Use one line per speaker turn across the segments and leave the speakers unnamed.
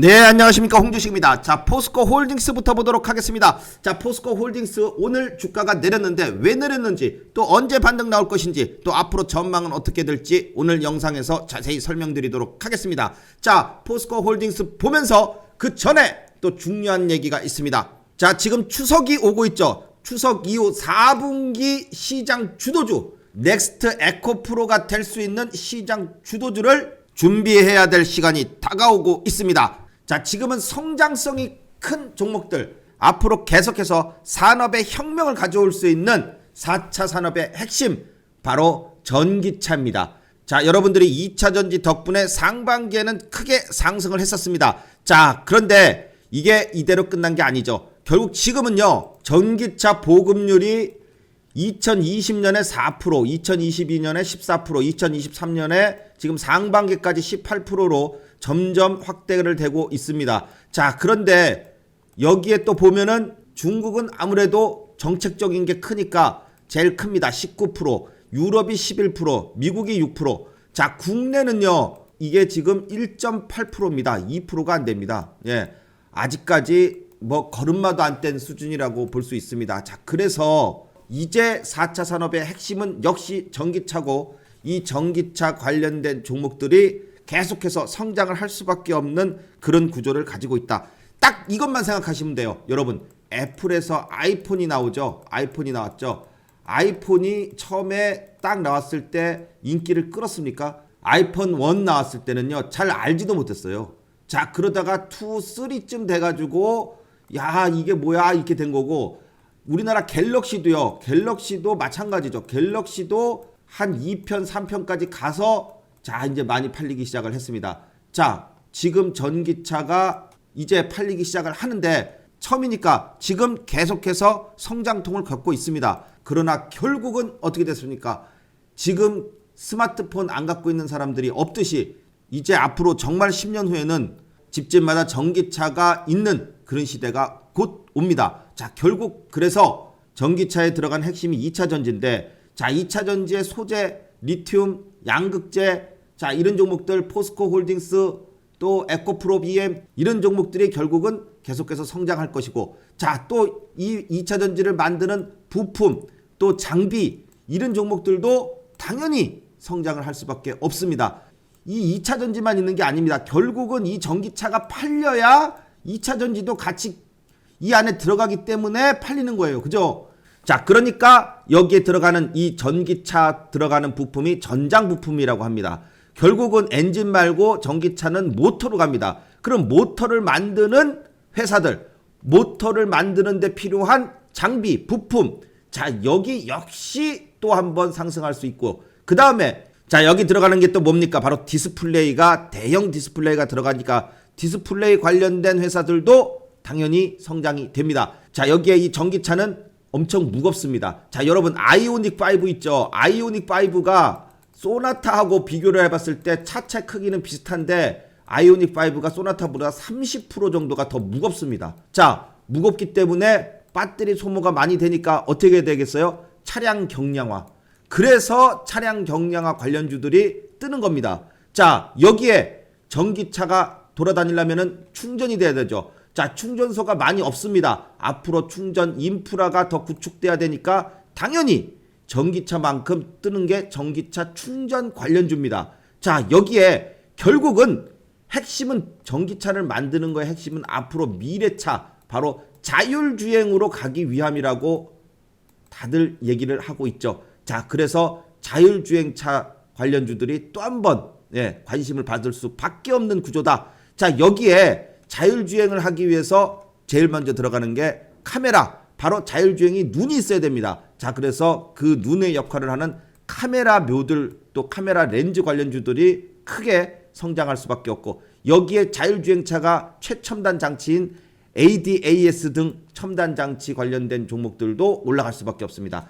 네, 안녕하십니까, 홍주식입니다. 자, 포스코 홀딩스부터 보도록 하겠습니다. 자, 포스코 홀딩스 오늘 주가가 내렸는데 왜 내렸는지, 또 언제 반등 나올 것인지, 또 앞으로 전망은 어떻게 될지 오늘 영상에서 자세히 설명드리도록 하겠습니다. 자, 포스코 홀딩스 보면서 그 전에 또 중요한 얘기가 있습니다. 자, 지금 추석이 오고 있죠. 추석 이후 4분기 시장 주도주, 넥스트 에코프로가 될 수 있는 시장 주도주를 준비해야 될 시간이 다가오고 있습니다. 자, 지금은 성장성이 큰 종목들, 앞으로 계속해서 산업의 혁명을 가져올 수 있는 4차 산업의 핵심, 바로 전기차입니다. 자, 여러분들이 2차 전지 덕분에 상반기에는 크게 상승을 했었습니다. 자, 그런데 이게 이대로 끝난 게 아니죠. 결국 지금은요, 전기차 보급률이 2020년에 4%, 2022년에 14%, 2023년에 지금 상반기까지 18%로 점점 확대를 되고 있습니다. 자, 그런데 여기에 또 보면은 중국은 아무래도 정책적인 게 크니까 제일 큽니다. 19%, 유럽이 11%, 미국이 6%. 자, 국내는요, 이게 지금 1.8%입니다. 2%가 안 됩니다. 예. 아직까지 뭐 걸음마도 안 뗀 수준이라고 볼 수 있습니다. 자, 그래서 이제 4차 산업의 핵심은 역시 전기차고, 이 전기차 관련된 종목들이 계속해서 성장을 할 수밖에 없는 그런 구조를 가지고 있다. 딱 이것만 생각하시면 돼요. 여러분, 애플에서 아이폰이 나오죠. 아이폰이 나왔죠. 아이폰이 처음에 딱 나왔을 때 인기를 끌었습니까? 아이폰 1 나왔을 때는요, 잘 알지도 못했어요. 자, 그러다가 2, 3쯤 돼가지고 야, 이게 뭐야, 이렇게 된 거고, 우리나라 갤럭시도요. 갤럭시도 마찬가지죠. 갤럭시도 한 2편, 3편까지 가서 자, 이제 많이 팔리기 시작을 했습니다. 자, 지금 전기차가 이제 팔리기 시작을 하는데 처음이니까 지금 계속해서 성장통을 겪고 있습니다. 그러나 결국은 어떻게 됐습니까? 지금 스마트폰 안 갖고 있는 사람들이 없듯이 이제 앞으로 정말 10년 후에는 집집마다 전기차가 있는 그런 시대가 곧 옵니다. 자, 결국 그래서 전기차에 들어간 핵심이 2차 전지인데, 자, 2차 전지의 소재, 리튬, 양극재, 자, 이런 종목들, 포스코 홀딩스, 또 에코프로 BM, 이런 종목들이 결국은 계속해서 성장할 것이고, 자, 또 이 2차 전지를 만드는 부품, 또 장비, 이런 종목들도 당연히 성장을 할 수밖에 없습니다. 이 2차 전지만 있는 게 아닙니다. 결국은 이 전기차가 팔려야 2차 전지도 같이 이 안에 들어가기 때문에 팔리는 거예요. 그죠? 자, 그러니까 여기에 들어가는 이 전기차 들어가는 부품이 전장 부품이라고 합니다. 결국은 엔진 말고 전기차는 모터로 갑니다. 그럼 모터를 만드는 회사들, 모터를 만드는 데 필요한 장비, 부품, 자, 여기 역시 또 한번 상승할 수 있고, 그 다음에 자, 여기 들어가는 게 또 뭡니까? 바로 디스플레이가, 대형 디스플레이가 들어가니까 디스플레이 관련된 회사들도 당연히 성장이 됩니다. 자, 여기에 이 전기차는 엄청 무겁습니다. 자, 여러분, 아이오닉 5 있죠? 아이오닉 5가 소나타하고 비교를 해봤을 때 차체 크기는 비슷한데 아이오닉 5가 소나타보다 30% 정도가 더 무겁습니다. 자, 무겁기 때문에 배터리 소모가 많이 되니까 어떻게 되겠어요? 차량 경량화. 그래서 차량 경량화 관련주들이 뜨는 겁니다. 자, 여기에 전기차가 돌아다니려면 충전이 돼야 되죠. 자, 충전소가 많이 없습니다. 앞으로 충전 인프라가 더 구축돼야 되니까 당연히 전기차만큼 뜨는 게 전기차 충전 관련주입니다. 자, 여기에 결국은 핵심은 전기차를 만드는 거의 핵심은 앞으로 미래차, 바로 자율주행으로 가기 위함이라고 다들 얘기를 하고 있죠. 자, 그래서 자율주행차 관련주들이 또 한 번 관심을 받을 수밖에 없는 구조다. 자, 여기에 자율주행을 하기 위해서 제일 먼저 들어가는 게 카메라, 바로 자율주행이 눈이 있어야 됩니다. 자, 그래서 그 눈의 역할을 하는 카메라 묘들, 또 카메라 렌즈 관련주들이 크게 성장할 수밖에 없고, 여기에 자율주행차가 최첨단 장치인 ADAS 등 첨단 장치 관련된 종목들도 올라갈 수밖에 없습니다.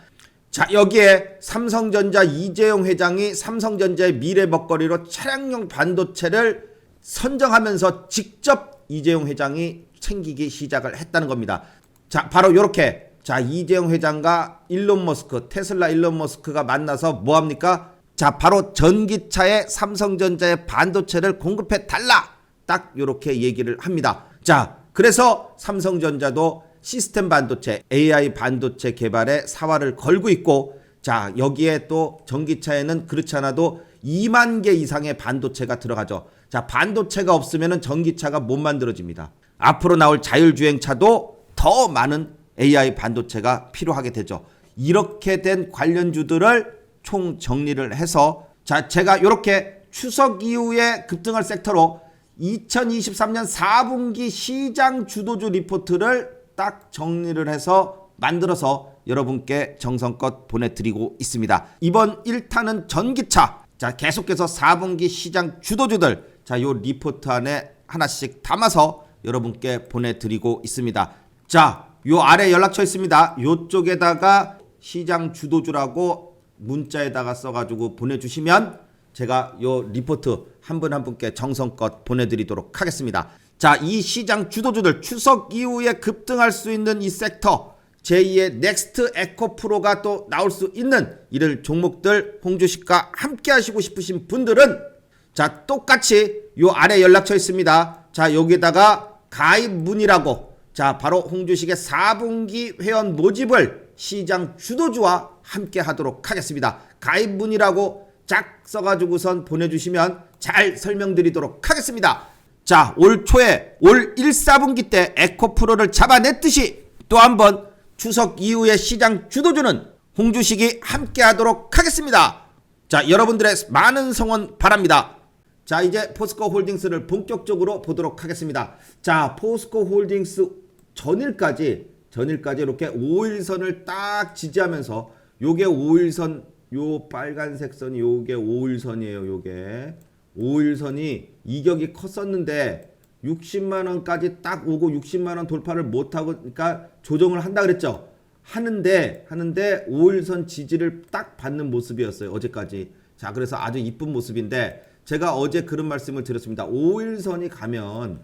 자, 여기에 삼성전자 이재용 회장이 삼성전자의 미래 먹거리로 차량용 반도체를 선정하면서 직접 이재용 회장이 챙기기 시작을 했다는 겁니다. 자, 바로 이렇게, 자, 이재용 회장과 일론 머스크, 테슬라 일론 머스크가 만나서 뭐 합니까? 자, 바로 전기차에 삼성전자의 반도체를 공급해 달라. 딱 이렇게 얘기를 합니다. 자, 그래서 삼성전자도 시스템 반도체, AI 반도체 개발에 사활을 걸고 있고, 자, 여기에 또 전기차에는 그렇지 않아도 2만 개 이상의 반도체가 들어가죠. 자, 반도체가 없으면 전기차가 못 만들어집니다. 앞으로 나올 자율주행차도 더 많은 AI 반도체가 필요하게 되죠. 이렇게 된 관련주들을 총 정리를 해서, 자, 제가 이렇게 추석 이후에 급등할 섹터로 2023년 4분기 시장 주도주 리포트를 딱 정리를 해서 만들어서 여러분께 정성껏 보내드리고 있습니다. 이번 1탄은 전기차. 자, 계속해서 4분기 시장 주도주들, 자, 요 리포트 안에 하나씩 담아서 여러분께 보내드리고 있습니다. 자, 요 아래 연락처 있습니다. 요쪽에다가 시장 주도주라고 문자에다가 써가지고 보내주시면 제가 요 리포트 한 분 한 분께 정성껏 보내드리도록 하겠습니다. 자, 이 시장 주도주들, 추석 이후에 급등할 수 있는 이 섹터, 제2의 넥스트 에코프로가 또 나올 수 있는 이들 종목들 홍주식과 함께 하시고 싶으신 분들은, 자, 똑같이 요 아래 연락처 있습니다. 자, 여기다가 가입 문의라고, 자, 바로 홍주식의 4분기 회원 모집을 시장 주도주와 함께 하도록 하겠습니다. 가입 문의라고 쫙 써가지고선 보내주시면 잘 설명드리도록 하겠습니다. 자, 올 초에 올 1, 4분기 때 에코프로를 잡아냈듯이 또 한번 추석 이후의 시장 주도주는 홍주식이 함께 하도록 하겠습니다. 자, 여러분들의 많은 성원 바랍니다. 자, 이제 포스코 홀딩스를 본격적으로 보도록 하겠습니다. 자, 포스코 홀딩스 전일까지 이렇게 5일선을 딱 지지하면서, 요게 5일선, 요 빨간색 선이 요게 5일선이에요. 요게 5일선이 이격이 컸었는데 60만원까지 딱 오고 60만원 돌파를 못하고, 그러니까 조정을 한다 그랬죠. 하는데 5일선 지지를 딱 받는 모습이었어요, 어제까지. 자, 그래서 아주 이쁜 모습인데, 제가 어제 그런 말씀을 드렸습니다. 5일선이 가면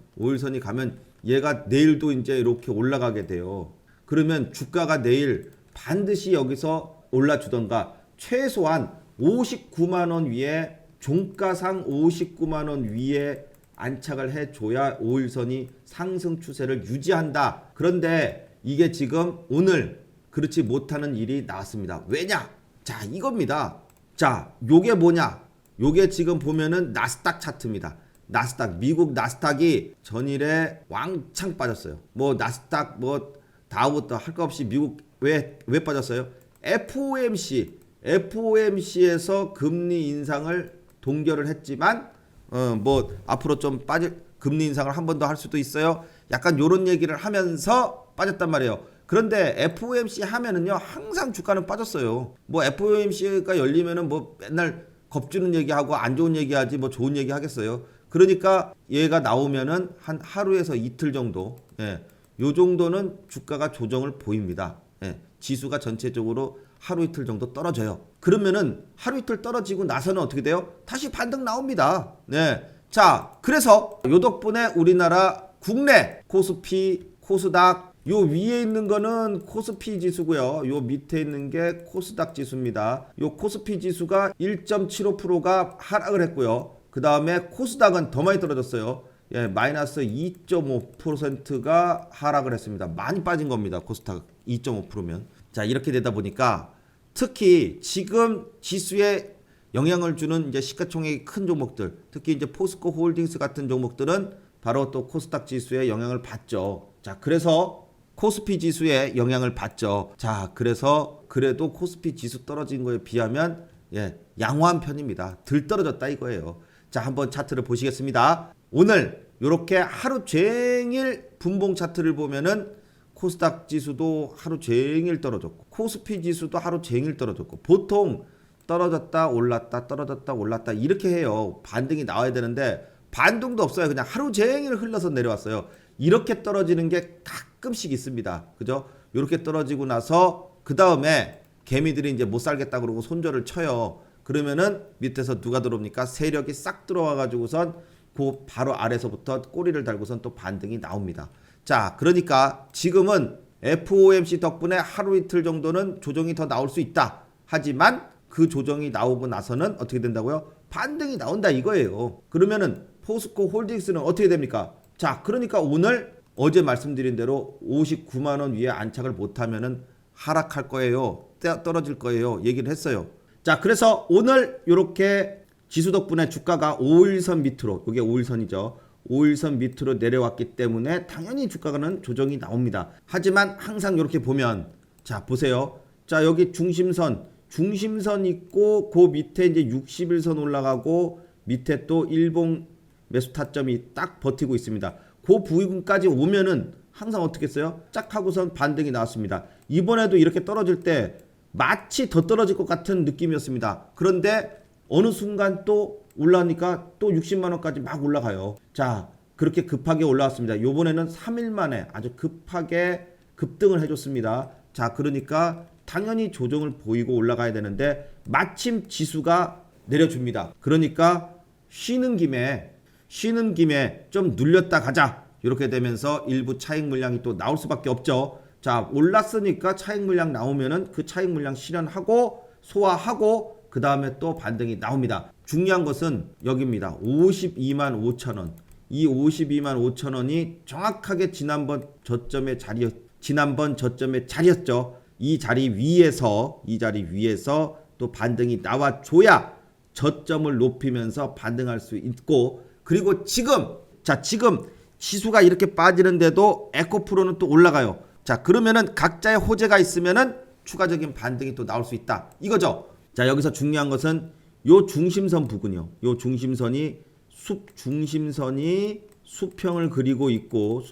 얘가 내일도 이제 이렇게 올라가게 돼요. 그러면 주가가 내일 반드시 여기서 올라주던가, 최소한 59만원 위에, 종가상 59만원 위에 안착을 해줘야 5일선이 상승 추세를 유지한다. 그런데 이게 지금 오늘 그렇지 못하는 일이 나왔습니다. 왜냐? 자, 이겁니다. 자, 요게 뭐냐? 요게 지금 보면은 나스닥 차트입니다. 나스닥, 미국 나스닥이 전일에 왕창 빠졌어요. 뭐 나스닥 뭐 다우부터 할 거 없이 미국 왜 빠졌어요? FOMC에서 금리 인상을 동결을 했지만 뭐 앞으로 좀 빠질 금리 인상을 한 번 더 할 수도 있어요. 약간 요런 얘기를 하면서 빠졌단 말이에요. 그런데 FOMC 하면은요, 항상 주가는 빠졌어요. 뭐 FOMC가 열리면은 뭐 맨날 겁주는 얘기하고 안 좋은 얘기하지 뭐 좋은 얘기 하겠어요. 그러니까 얘가 나오면은 한 하루에서 이틀 정도, 요 정도는 주가가 조정을 보입니다. 지수가 전체적으로 하루 이틀 정도 떨어져요. 그러면은 하루 이틀 떨어지고 나서는 어떻게 돼요? 다시 반등 나옵니다. 자, 그래서 요 덕분에 우리나라 국내 코스피, 코스닥, 요 위에 있는 거는 코스피 지수고요. 요 밑에 있는 게 코스닥 지수입니다. 요 코스피 지수가 1.75%가 하락을 했고요. 그 다음에 코스닥은 더 많이 떨어졌어요. 마이너스 2.5%가 하락을 했습니다. 많이 빠진 겁니다. 코스닥 2.5%면. 자, 이렇게 되다 보니까 특히 지금 지수에 영향을 주는 이제 시가총액이 큰 종목들, 특히 이제 포스코 홀딩스 같은 종목들은 바로 또 코스닥 지수에 영향을 받죠. 자, 그래서 코스피 지수에 영향을 받죠. 자, 그래서 그래도 코스피 지수 떨어진 거에 비하면 양호한 편입니다. 덜 떨어졌다 이거예요. 자, 한번 차트를 보시겠습니다. 오늘 이렇게 하루 종일 분봉 차트를 보면은 코스닥 지수도 하루 종일 떨어졌고 코스피 지수도 하루 종일 떨어졌고, 보통 떨어졌다 올랐다 떨어졌다 올랐다 이렇게 해요. 반등이 나와야 되는데 반등도 없어요. 그냥 하루 종일 흘러서 내려왔어요. 이렇게 떨어지는 게 가끔씩 있습니다. 그죠? 이렇게 떨어지고 나서 그 다음에 개미들이 이제 못 살겠다 그러고 손절을 쳐요. 그러면은 밑에서 누가 들어옵니까? 세력이 싹 들어와 가지고선 그 바로 아래서부터 꼬리를 달고선 또 반등이 나옵니다. 자, 그러니까 지금은 FOMC 덕분에 하루 이틀 정도는 조정이 더 나올 수 있다. 하지만 그 조정이 나오고 나서는 어떻게 된다고요? 반등이 나온다 이거예요. 그러면은 포스코 홀딩스는 어떻게 됩니까? 자, 그러니까 오늘 어제 말씀드린 대로 59만 원 위에 안착을 못하면은 하락할 거예요. 떨어질 거예요. 얘기를 했어요. 자, 그래서 오늘 이렇게 지수 덕분에 주가가 5일선 밑으로, 이게 5일선이죠. 5일선 밑으로 내려왔기 때문에 당연히 주가는 조정이 나옵니다. 하지만 항상 이렇게 보면, 자, 보세요. 자, 여기 중심선 있고 그 밑에 이제 60일선 올라가고 밑에 또 일봉 매수 타점이 딱 버티고 있습니다. 그 부위군까지 오면은 항상 어떻게 했어요? 짝 하고선 반등이 나왔습니다. 이번에도 이렇게 떨어질 때 마치 더 떨어질 것 같은 느낌이었습니다. 그런데 어느 순간 또 올라오니까 또 60만 원까지 막 올라가요. 자, 그렇게 급하게 올라왔습니다. 요번에는 3일 만에 아주 급하게 급등을 해줬습니다. 자, 그러니까 당연히 조정을 보이고 올라가야 되는데 마침 지수가 내려줍니다. 그러니까 쉬는 김에 좀 눌렸다 가자. 이렇게 되면서 일부 차익 물량이 또 나올 수밖에 없죠. 자, 올랐으니까 차익 물량 나오면은 그 차익 물량 실현하고 소화하고 그 다음에 또 반등이 나옵니다. 중요한 것은 여기입니다. 52만 5천 원. 이 52만 5천 원이 정확하게 지난번 저점의 자리였죠. 이 자리 위에서 또 반등이 나와줘야 저점을 높이면서 반등할 수 있고, 그리고 지금 지수가 이렇게 빠지는데도 에코프로는 또 올라가요. 자, 그러면은 각자의 호재가 있으면은 추가적인 반등이 또 나올 수 있다. 이거죠. 자, 여기서 중요한 것은 요 중심선 부근이요. 요 중심선이 수평을 그리고 있고,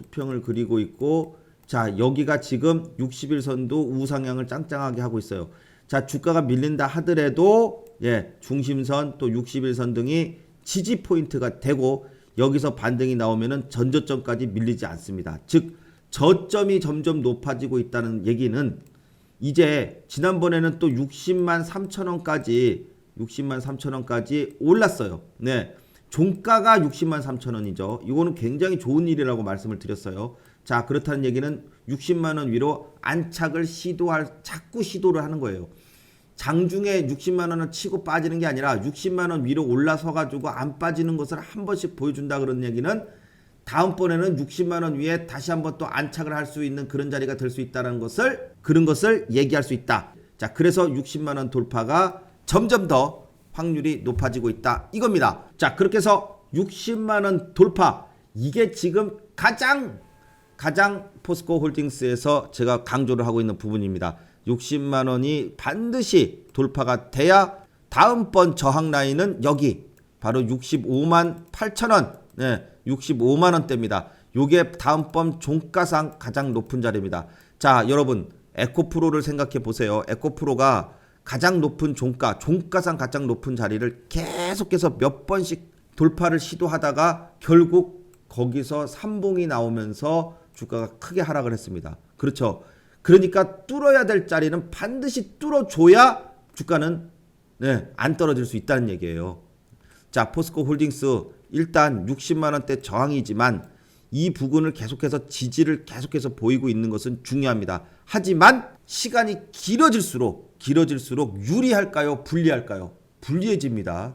자, 여기가 지금 60일선도 우상향을 짱짱하게 하고 있어요. 자, 주가가 밀린다 하더라도 중심선 또 60일선 등이 지지 포인트가 되고, 여기서 반등이 나오면은 전저점까지 밀리지 않습니다. 즉 저점이 점점 높아지고 있다는 얘기는 이제 지난번에는 또 60만 3천 원까지 올랐어요. 네. 종가가 60만 3천 원이죠. 이거는 굉장히 좋은 일이라고 말씀을 드렸어요. 자, 그렇다는 얘기는 60만 원 위로 안착을 자꾸 시도를 하는 거예요. 장중에 60만 원을 치고 빠지는 게 아니라 60만 원 위로 올라서 가지고 안 빠지는 것을 한 번씩 보여준다 그런 얘기는 다음번에는 60만 원 위에 다시 한번 또 안착을 할 수 있는 그런 자리가 될 수 있다는 그런 것을 얘기할 수 있다. 자, 그래서 60만 원 돌파가 점점 더 확률이 높아지고 있다. 이겁니다. 자, 그렇게 해서 60만 원 돌파, 이게 지금 가장 포스코 홀딩스에서 제가 강조를 하고 있는 부분입니다. 60만 원이 반드시 돌파가 돼야 다음번 저항 라인은 여기 바로 65만 8천 원, 65만 원대입니다. 요게 다음번 종가상 가장 높은 자리입니다. 자, 여러분 에코프로를 생각해 보세요. 에코프로가 가장 높은 종가상 가장 높은 자리를 계속해서 몇 번씩 돌파를 시도하다가 결국 거기서 삼봉이 나오면서 주가가 크게 하락을 했습니다. 그렇죠. 그러니까 뚫어야 될 자리는 반드시 뚫어줘야 주가는 안 떨어질 수 있다는 얘기예요. 자, 포스코 홀딩스 일단 60만 원대 저항이지만 이 부분을 계속해서 지지를 계속해서 보이고 있는 것은 중요합니다. 하지만 시간이 길어질수록 유리할까요? 불리할까요? 불리해집니다.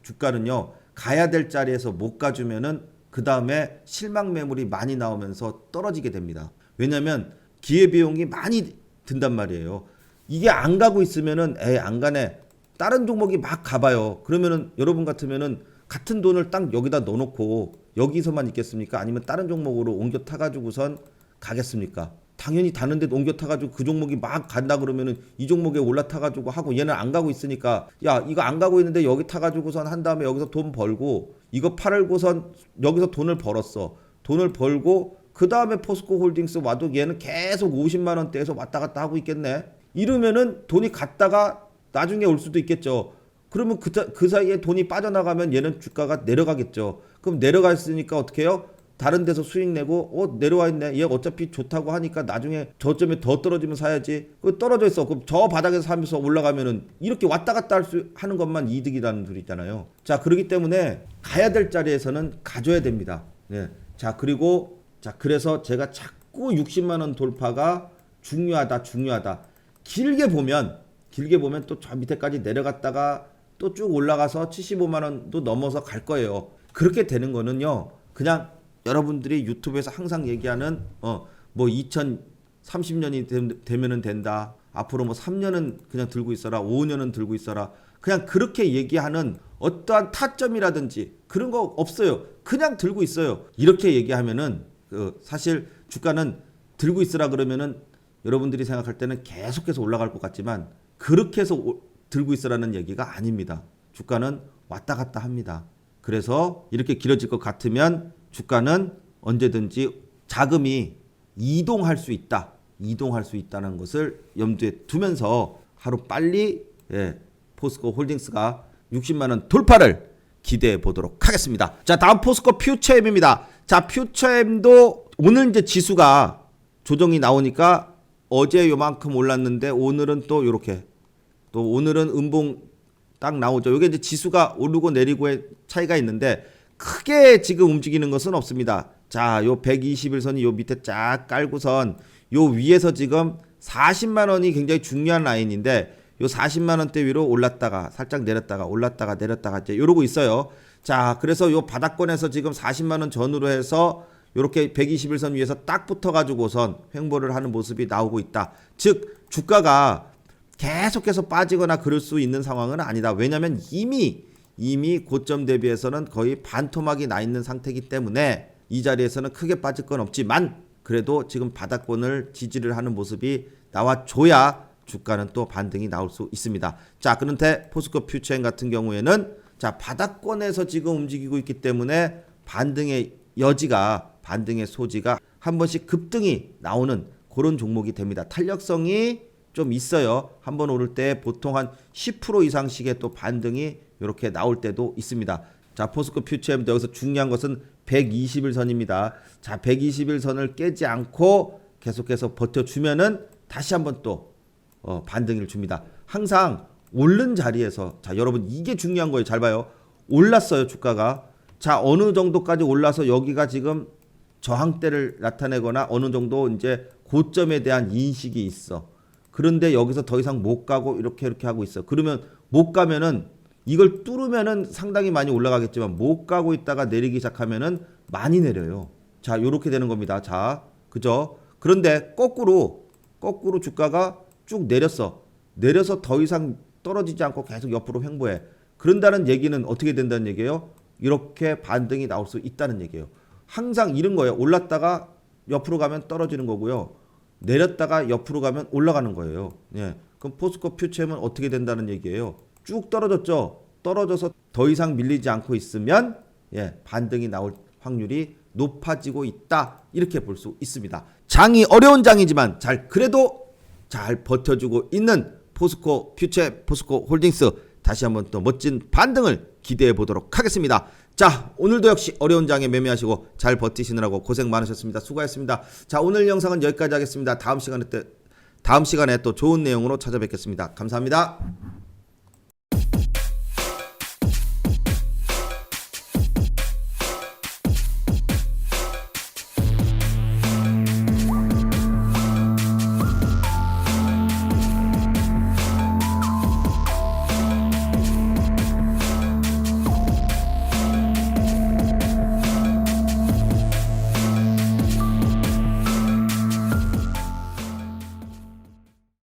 주가는요, 가야 될 자리에서 못 가주면은 그 다음에 실망 매물이 많이 나오면서 떨어지게 됩니다. 왜냐하면 기회비용이 많이 든단 말이에요. 이게 안 가고 있으면은 안 가네. 다른 종목이 막 가봐요. 그러면은 여러분 같으면은 같은 돈을 딱 여기다 넣어놓고 여기서만 있겠습니까? 아니면 다른 종목으로 옮겨 타가지고선 가겠습니까? 당연히 다른 데 옮겨 타가지고 그 종목이 막 간다 그러면은 이 종목에 올라타가지고 하고 얘는 안 가고 있으니까, 야, 이거 안 가고 있는데 여기 타가지고선 한 다음에 여기서 돈 벌고 이거 팔고선 여기서 돈을 벌었어. 돈을 벌고 그 다음에 포스코 홀딩스 와도 얘는 계속 50만 원대에서 왔다 갔다 하고 있겠네. 이러면은 돈이 갔다가 나중에 올 수도 있겠죠. 그러면 그 사이에 돈이 빠져나가면 얘는 주가가 내려가겠죠. 그럼 내려가 있으니까 어떻게 해요? 다른 데서 수익 내고 내려와 있네. 얘 어차피 좋다고 하니까 나중에 저점에 더 떨어지면 사야지. 떨어져 있어. 그럼 저 바닥에서 사면서 올라가면은 이렇게 왔다 갔다 하는 것만 이득이라는 소리 있잖아요. 자, 그렇기 때문에 가야 될 자리에서는 가져야 됩니다. 자, 그래서 제가 자꾸 60만 원 돌파가 중요하다. 길게 보면 또 저 밑에까지 내려갔다가 또 쭉 올라가서 75만 원도 넘어서 갈 거예요. 그렇게 되는 거는요. 그냥 여러분들이 유튜브에서 항상 얘기하는 뭐 2030년이 되면은 된다. 앞으로 뭐 3년은 그냥 들고 있어라. 5년은 들고 있어라. 그냥 그렇게 얘기하는 어떠한 타점이라든지 그런 거 없어요. 그냥 들고 있어요. 이렇게 얘기하면은 사실 주가는 들고 있으라 그러면은 여러분들이 생각할 때는 계속해서 올라갈 것 같지만 그렇게 해서 들고 있으라는 얘기가 아닙니다. 주가는 왔다 갔다 합니다. 그래서 이렇게 길어질 것 같으면 주가는 언제든지 자금이 이동할 수 있다. 이동할 수 있다는 것을 염두에 두면서 하루 빨리 포스코 홀딩스가 60만 원 돌파를 기대해 보도록 하겠습니다. 자, 다음 포스코 퓨처엠입니다. 자, 퓨처엠도 오늘 이제 지수가 조정이 나오니까 어제 요만큼 올랐는데 오늘은 또 이렇게 또 오늘은 음봉 딱 나오죠. 이게 이제 지수가 오르고 내리고의 차이가 있는데 크게 지금 움직이는 것은 없습니다. 자, 요 121선이 요 밑에 쫙 깔고선 요 위에서 지금 40만 원이 굉장히 중요한 라인인데 요 40만 원대 위로 올랐다가 살짝 내렸다가 올랐다가 내렸다가 이제 이러고 있어요. 자, 그래서 요 바닥권에서 지금 40만 원 전후로 해서 요렇게 121선 위에서 딱 붙어 가지고선 횡보를 하는 모습이 나오고 있다. 즉 주가가 계속해서 빠지거나 그럴 수 있는 상황은 아니다. 왜냐하면 이미 고점 대비해서는 거의 반토막이 나 있는 상태이기 때문에 이 자리에서는 크게 빠질 건 없지만 그래도 지금 바닥권을 지지를 하는 모습이 나와줘야 주가는 또 반등이 나올 수 있습니다. 자, 그런데 포스코 퓨처엠 같은 경우에는 자, 바닥권에서 지금 움직이고 있기 때문에 반등의 여지가 반등의 소지가 한 번씩 급등이 나오는 그런 종목이 됩니다. 탄력성이 좀 있어요. 한번 오를 때 보통 한 10% 이상씩의 또 반등이 이렇게 나올 때도 있습니다. 자, 포스코 퓨처엠도 여기서 중요한 것은 121선입니다. 자, 121선을 깨지 않고 계속해서 버텨주면은 다시 한번 또 반등을 줍니다. 항상 오른 자리에서 자, 여러분 이게 중요한 거예요. 잘 봐요. 올랐어요, 주가가. 자, 어느 정도까지 올라서 여기가 지금 저항대를 나타내거나 어느 정도 이제 고점에 대한 인식이 있어. 그런데 여기서 더 이상 못 가고 이렇게 하고 있어. 그러면 못 가면은 이걸 뚫으면은 상당히 많이 올라가겠지만 못 가고 있다가 내리기 시작하면은 많이 내려요. 자, 요렇게 되는 겁니다. 자, 그죠? 그런데 거꾸로 주가가 쭉 내렸어. 내려서 더 이상 떨어지지 않고 계속 옆으로 횡보해. 그런다는 얘기는 어떻게 된다는 얘기예요? 이렇게 반등이 나올 수 있다는 얘기예요. 항상 이런 거예요. 올랐다가 옆으로 가면 떨어지는 거고요. 내렸다가 옆으로 가면 올라가는 거예요. 예. 그럼 포스코 퓨처엠은 어떻게 된다는 얘기예요? 쭉 떨어졌죠. 떨어져서 더 이상 밀리지 않고 있으면 반등이 나올 확률이 높아지고 있다. 이렇게 볼 수 있습니다. 장이 어려운 장이지만 그래도 잘 버텨주고 있는 포스코 퓨처엠, 포스코 홀딩스 다시 한번 또 멋진 반등을 기대해 보도록 하겠습니다. 자, 오늘도 역시 어려운 장에 매매하시고 잘 버티시느라고 고생 많으셨습니다. 수고하셨습니다. 자, 오늘 영상은 여기까지 하겠습니다. 다음 시간에 또 좋은 내용으로 찾아뵙겠습니다. 감사합니다.